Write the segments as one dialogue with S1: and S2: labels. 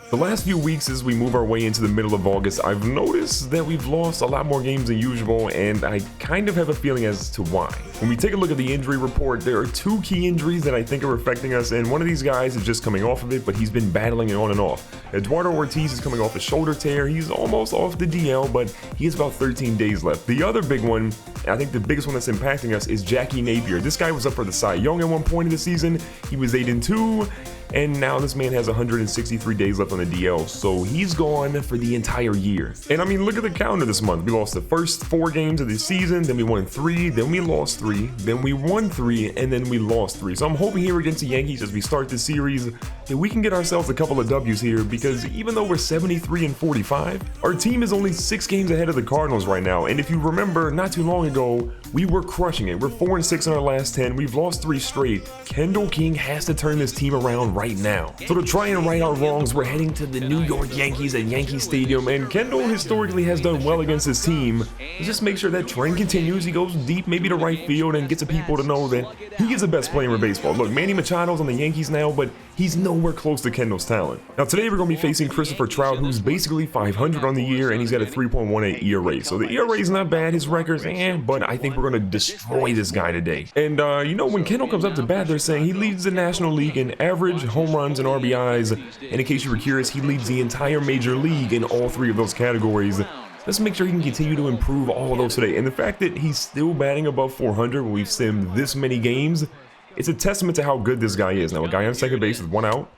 S1: The last few weeks as we move our way into the middle of August, I've noticed that we've lost a lot more games than usual, and I kind of have a feeling as to why. When we take a look at the injury report, there are two key injuries that I think are affecting us, and one of these guys is just coming off of it, but he's been battling it on and off. Eduardo Ortiz is coming off a shoulder tear. He's almost off the DL, but he has about 13 days left. The other big one, I think the biggest one that's impacting us, is Jacky Napier. This guy was up for the Cy Young at one point in the season. He was 8-2. And now this man has 163 days left on the DL, so he's gone for the entire year. And I mean, look at the calendar this month. We lost the first 4 games of the season, then we won 3, then we lost 3, then we won 3, and then we lost 3. So I'm hoping here against the Yankees as we start this series that we can get ourselves a couple of W's here, because even though we're 73-45, our team is only 6 games ahead of the Cardinals right now. And if you remember, not too long ago, we were crushing it. We're 4-6 in our last 10. We've lost 3 straight. Kendall King has to turn this team around right now. So to try and right our wrongs, we're heading to the New York Yankees at Yankee Stadium, and Kendall historically has done well against his team. Let's just make sure that trend continues. He goes deep, maybe to right field, and gets the people to know that he is the best player in baseball. Look, Manny Machado's on the Yankees now, but he's nowhere close to Kendall's talent. Now today we're going to be facing Christopher Trout, who's basically 500 on the year, and he's got a 3.18 ERA. So the ERA is not bad, his record's but I think we're going to destroy this guy today. And you know, when Kendall comes up to bat, they're saying he leads the National League in average, home runs, and RBIs. And in case you were curious, he leads the entire major league in all 3 of those categories. Let's make sure he can continue to improve all of those today. And the fact that he's still batting above 400 when we've simmed this many games, it's a testament to how good this guy is. Now, a guy on second base with 1 out.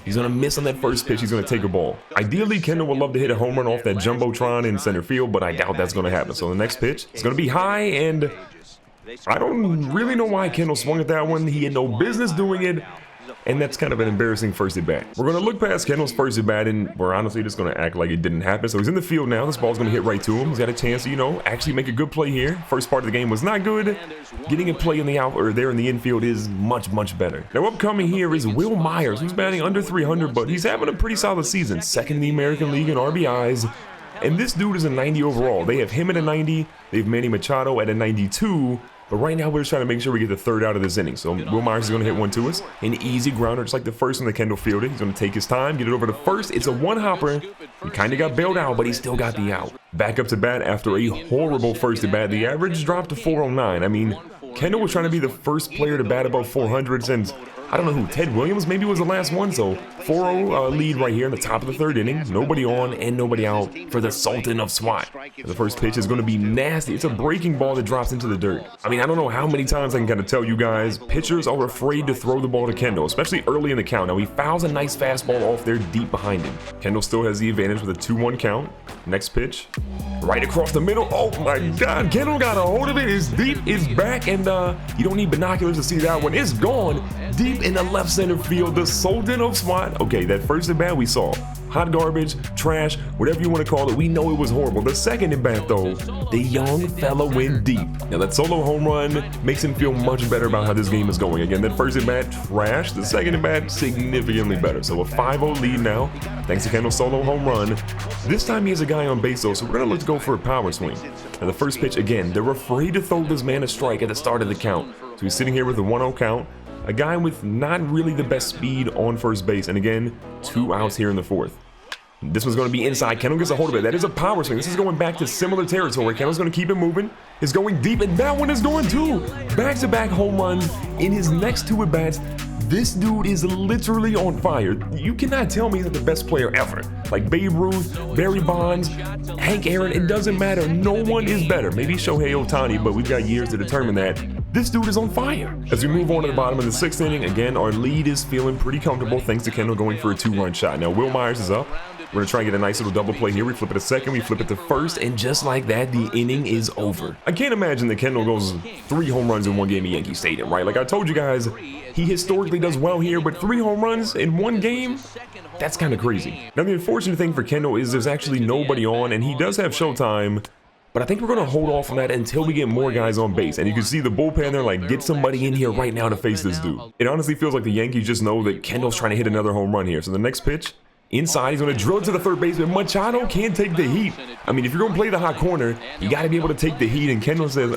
S1: He's going to miss on that first pitch. He's going to take a ball. Ideally, Kendall would love to hit a home run off that Jumbotron in center field, but I doubt that's going to happen. So the next pitch is going to be high, and I don't really know why Kendall swung at that one. He had no business doing it, and that's kind of an embarrassing first at bat. We're going to look past Kendall's first at bat, and we're honestly just going to act like it didn't happen. So he's in the field now. This ball's going to hit right to him. He's got a chance to, you know, actually make a good play here. First part of the game was not good. Getting a play in the out or there in the infield is much, much better. Now upcoming here is Meyers, who's batting under 300, but he's having a pretty solid season. Second in the American League in RBIs. And this dude is a 90 overall. They have him at a 90. They have Manny Machado at a 92. But right now, we're just trying to make sure we get the 3rd out of this inning. So Meyers is going to hit one to us. An easy grounder, just like the first one that Kendall fielded. He's going to take his time, get it over to first. It's a 1-hopper. He kind of got bailed out, but he still got the out. Back up to bat after a horrible first at bat. The average dropped to 409. I mean, Kendall was trying to be the first player to bat above 400 since, I don't know who, Ted Williams maybe was the last one. So 4-0 lead right here in the top of the 3rd inning. Nobody on and nobody out for the Sultan of SWAT. The first pitch is going to be nasty. It's a breaking ball that drops into the dirt. I mean, I don't know how many times I can kind of tell you guys, pitchers are afraid to throw the ball to Kendall, especially early in the count. Now he fouls a nice fastball off there deep behind him. Kendall still has the advantage with a 2-1 count. Next pitch, right across the middle. Oh my God, Kendall got a hold of it. It's deep, it's back, and you don't need binoculars to see that one. It's gone deep in the left center field. The Sultan of SWAT. Okay, that first at bat we saw. Hot garbage, trash, whatever you want to call it. We know it was horrible. The second at bat, though, the young fella went deep. Now, that solo home run makes him feel much better about how this game is going. Again, that first at bat, trash. The second at bat, significantly better. So a 5-0 lead now, thanks to Kendall's solo home run. This time he has a guy on base, though, so we're going to look to go for a power swing. Now, the first pitch, again, they're afraid to throw this man a strike at the start of the count. So he's sitting here with a 1-0 count. A guy with not really the best speed on first base. And again, 2 outs here in the 4th. This one's going to be inside. Kendall gets a hold of it. That is a power swing. This is going back to similar territory. Kendall's going to keep it moving. It's going deep, and that one is going too. Back-to-back home runs in his next 2 at-bats. This dude is literally on fire. You cannot tell me he's the best player ever. Like Babe Ruth, Barry Bonds, Hank Aaron, it doesn't matter. No one is better. Maybe Shohei Ohtani, but we've got years to determine that. This dude is on fire. As we move on to the bottom of the 6th inning, again, our lead is feeling pretty comfortable thanks to Kendall going for a 2-run shot. Now, Meyers is up. We're going to try and get a nice little double play here. We flip it to second, we flip it to first, and just like that, the inning is over. I can't imagine that Kendall goes 3 home runs in one game at Yankee Stadium, right? Like I told you guys, he historically does well here, but 3 home runs in one game? That's kind of crazy. Now, the unfortunate thing for Kendall is there's actually nobody on, and he does have showtime, but I think we're going to hold off on that until we get more guys on base. And you can see the bullpen there, like, get somebody in here right now to face this dude. It honestly feels like the Yankees just know that Kendall's trying to hit another home run here. So the next pitch Inside, he's going to drill it to the third baseman. Machado can't take the heat. I mean, if you're going to play the hot corner, you got to be able to take the heat. And Kendall says,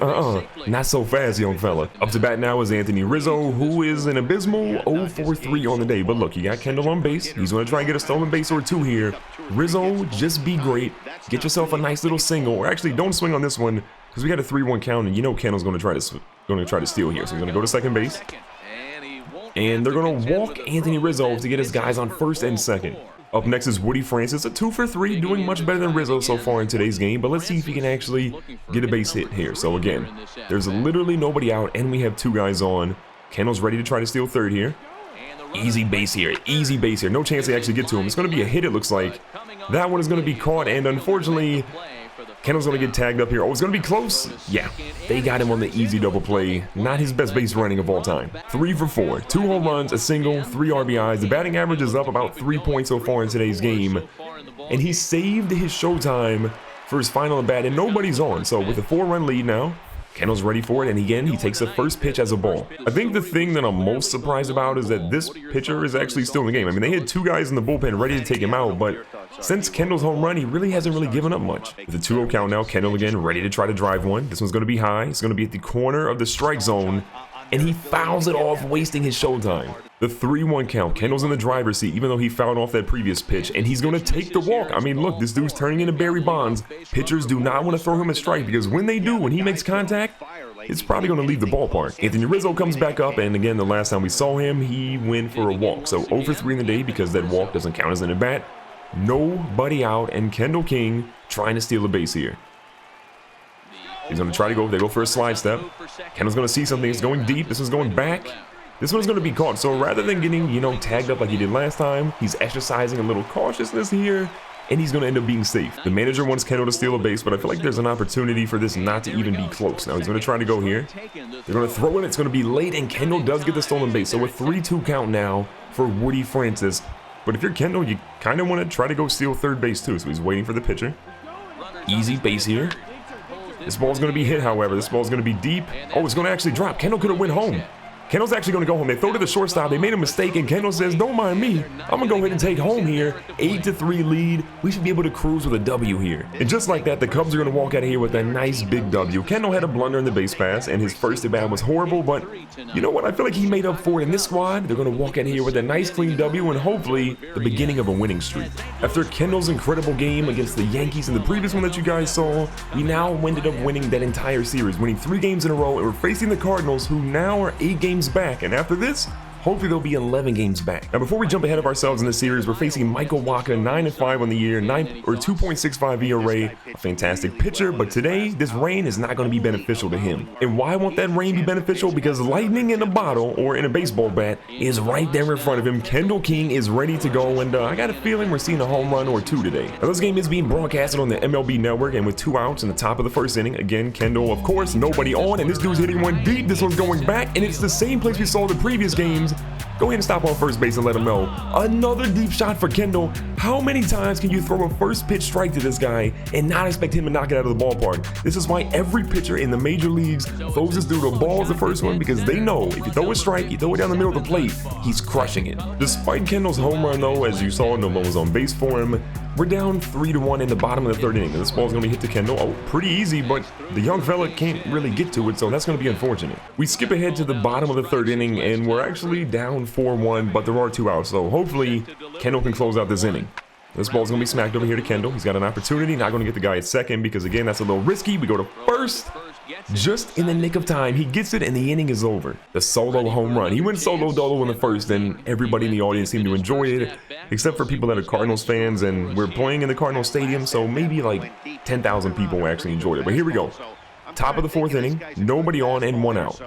S1: not so fast, young fella. Up to bat now is Anthony Rizzo, who is an abysmal 0-for-3 on the day. But look, you got Kendall on base. He's going to try and get a stolen base or two here. Rizzo, just be great. Get yourself a nice little single. Or actually, don't swing on this one because we got a 3-1 count, and you know Kendall's going to try to steal here. So he's going to go to second base. And they're going to walk Anthony Rizzo to get his guys on first and second. Up next is Woody Francis, a 2-for-3, doing much better than Rizzo so far in today's game, but let's see if he can actually get a base hit here. So again, there's literally nobody out, and we have two guys on. Kendall's ready to try to steal third here. Easy base here, easy base here. No chance they actually get to him. It's going to be a hit, it looks like. That one is going to be caught, and unfortunately, Kendall's going to get tagged up here. Oh, it's going to be close. Yeah, they got him on the easy double play. Not his best base running of all time. 3 for 4. 2 home runs, a single, 3 RBIs. The batting average is up about 3 points so far in today's game. And he saved his showtime for his final at bat, and nobody's on. So with a 4-run lead now, Kendall's ready for it, and again, he takes the first pitch as a ball. I think the thing that I'm most surprised about is that this pitcher is actually still in the game. I mean, they had 2 guys in the bullpen ready to take him out, but since Kendall's home run, he really hasn't given up much. With a 2-0 count now, Kendall again ready to try to drive one. This one's going to be high. It's going to be at the corner of the strike zone, and he fouls it off, wasting his showtime. The 3-1 count. Kendall's in the driver's seat, even though he fouled off that previous pitch, and he's going to take the walk. I mean, look, this dude's turning into Barry Bonds. Pitchers do not want to throw him a strike, because when they do, when he makes contact, it's probably going to leave the ballpark. Anthony Rizzo comes back up, and again, the last time we saw him, he went for a walk. So 0 for 3 in the day, because that walk doesn't count as an at-bat. Nobody out, and Kendall King trying to steal a base here. He's going to try to go. They go for a slide step. Kendall's going to see something. It's going deep. This is going back. This one's going to be caught. So rather than getting, tagged up like he did last time, he's exercising a little cautiousness here, and he's going to end up being safe. The manager wants Kendall to steal a base, but I feel like there's an opportunity for this not to even be close. Now he's going to try to go here. They're going to throw it. It's going to be late, and Kendall does get the stolen base. So a 3-2 count now for Woody Francis. But if you're Kendall, you kind of want to try to go steal third base too. So he's waiting for the pitcher. Easy base here. This ball's going to be hit, however. This ball's going to be deep. Oh, it's going to actually drop. Kendall could have went home. Kendall's actually going to go home. They throw to the shortstop. They made a mistake, and Kendall says, don't mind me. I'm going to go ahead and take home here. 8-3 lead. We should be able to cruise with a W here. And just like that, the Cubs are going to walk out of here with a nice big W. Kendall had a blunder in the base pass, and his first at-bat was horrible, but you know what? I feel like he made up for it in this squad. They're going to walk out of here with a nice clean W and hopefully the beginning of a winning streak. After Kendall's incredible game against the Yankees in the previous one that you guys saw, we now ended up winning that entire series, winning 3 games in a row, and we're facing the Cardinals, who now are 8 games back. And after this, hopefully they'll be 11 games back. Now, before we jump ahead of ourselves in this series, we're facing Michael Wacha, 9-5 on the year, 2.65 ERA, a fantastic pitcher, but today, this rain is not going to be beneficial to him. And why won't that rain be beneficial? Because lightning in a bottle, or in a baseball bat, is right there in front of him. Kendall King is ready to go, and I got a feeling we're seeing a home run or 2 today. Now, this game is being broadcasted on the MLB Network, and with 2 outs in the top of the first inning, again, Kendall, of course, nobody on, and this dude's hitting one deep. This one's going back, and it's the same place we saw the previous games. Go ahead and stop on first base and let him know. Another deep shot for Kendall. How many times can you throw a first pitch strike to this guy and not expect him to knock it out of the ballpark? This is why every pitcher in the major leagues throws this dude a ball as the first one, because they know if you throw a strike, you throw it down the middle of the plate, he's crushing it. Despite Kendall's home run though, as you saw, no one was on base for him. We're down 3-1 in the bottom of the 3rd inning. This ball's going to be hit to Kendall. Oh, pretty easy, but the young fella can't really get to it, so that's going to be unfortunate. We skip ahead to the bottom of the 3rd inning, and we're actually down 4-1, but there are 2 outs, so hopefully Kendall can close out this inning. This ball's going to be smacked over here to Kendall. He's got an opportunity. Not going to get the guy at second because, again, that's a little risky. We go to first. Just in the nick of time, he gets it, and the inning is over. The solo home run. He went solo dolo in the first, and everybody in the audience seemed to enjoy it, except for people that are Cardinals fans, and we're playing in the Cardinals Stadium, so maybe like 10,000 people actually enjoyed it. But here we go. Top of the 4th inning, nobody on and 1 out.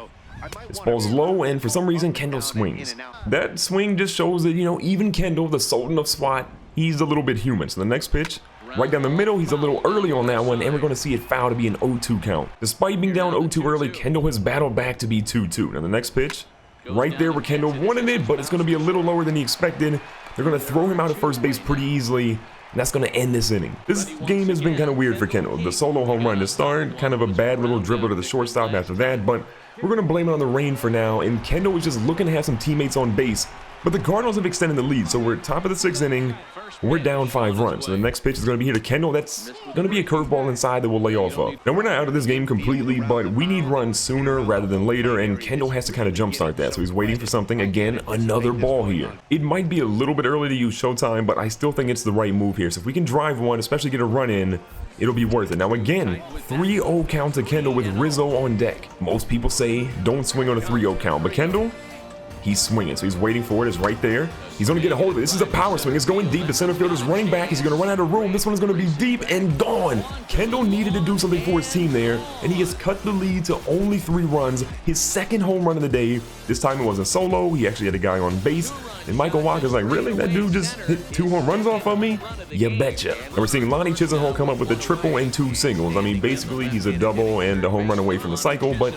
S1: This ball's low, and for some reason, Kendall swings. That swing just shows that, even Kendall, the Sultan of SWAT, he's a little bit human. So the next pitch, right down the middle, he's a little early on that one, and we're going to see it foul to be an 0-2 count. Despite being down 0-2 early, Kendall has battled back to be 2-2. Now the next pitch, right there where Kendall wanted it, but it's going to be a little lower than he expected. They're going to throw him out at first base pretty easily, and that's going to end this inning. This game has been kind of weird for Kendall. The solo home run to start, kind of a bad little dribbler to the shortstop after that, but we're going to blame it on the rain for now, and Kendall was just looking to have some teammates on base. But the Cardinals have extended the lead, so we're top of the 6th inning. We're down 5 runs. So the next pitch is going to be here to Kendall. That's going to be a curveball inside that we'll lay off of. Now, we're not out of this game completely, but we need runs sooner rather than later, and Kendall has to kind of jumpstart that. So he's waiting for something. Again, another ball here. It might be a little bit early to use Showtime, but I still think it's the right move here. So if we can drive one, especially get a run in, it'll be worth it. Now again, 3-0 count to Kendall with Rizzo on deck. Most people say don't swing on a 3-0 count, but Kendall, he's swinging, so he's waiting for it. It's right there. He's going to get a hold of it. This is a power swing. It's going deep. The center fielder's running back. He's going to run out of room. This one is going to be deep and gone. Kendall needed to do something for his team there, and he has cut the lead to only 3 runs. His 2nd home run of the day. This time it wasn't solo. He actually had a guy on base, and Michael Walker's like, really? That dude just hit 2 home runs off of me? You betcha. And we're seeing Lonnie Chisenhall come up with a triple and 2 singles. I mean, basically, he's a double and a home run away from the cycle, but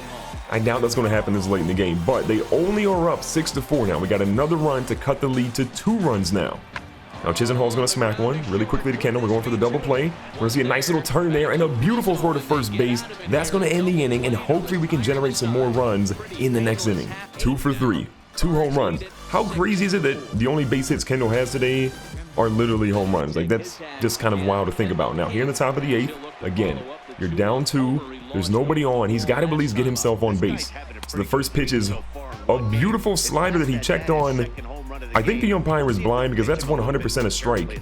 S1: I doubt that's going to happen this late in the game. But they only are up 6-4 now. We got another run to cut the lead to 2 runs now. Now Chisenhall's going to smack one really quickly to Kendall. We're going for the double play. We're going to see a nice little turn there and a beautiful throw to first base. That's going to end the inning, and hopefully we can generate some more runs in the next inning. 2 for 3. 2 home runs. How crazy is it that the only base hits Kendall has today are literally home runs? Like, that's just kind of wild to think about. Now, here in the top of the 8th, again, you're down 2. There's nobody on. He's got to at least get himself on base. So the first pitch is a beautiful slider that he checked on. I think the umpire is blind because that's 100% a strike,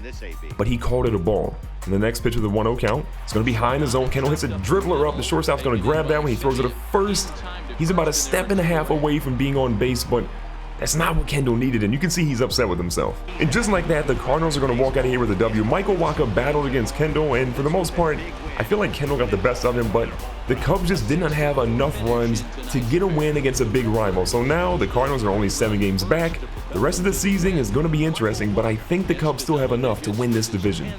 S1: but he called it a ball. And the next pitch with a 1-0 count, it's going to be high in the zone. Kendall hits a dribbler up. The shortstop's going to grab that one. He throws it to first. He's about a 1.5 away from being on base, but that's not what Kendall needed, and you can see he's upset with himself. And just like that, the Cardinals are going to walk out of here with a W. Michael Wacha battled against Kendall, and for the most part, I feel like Kendall got the best of him, but the Cubs just did not have enough runs to get a win against a big rival. So now the Cardinals are only 7 games back. The rest of the season is going to be interesting, but I think the Cubs still have enough to win this division.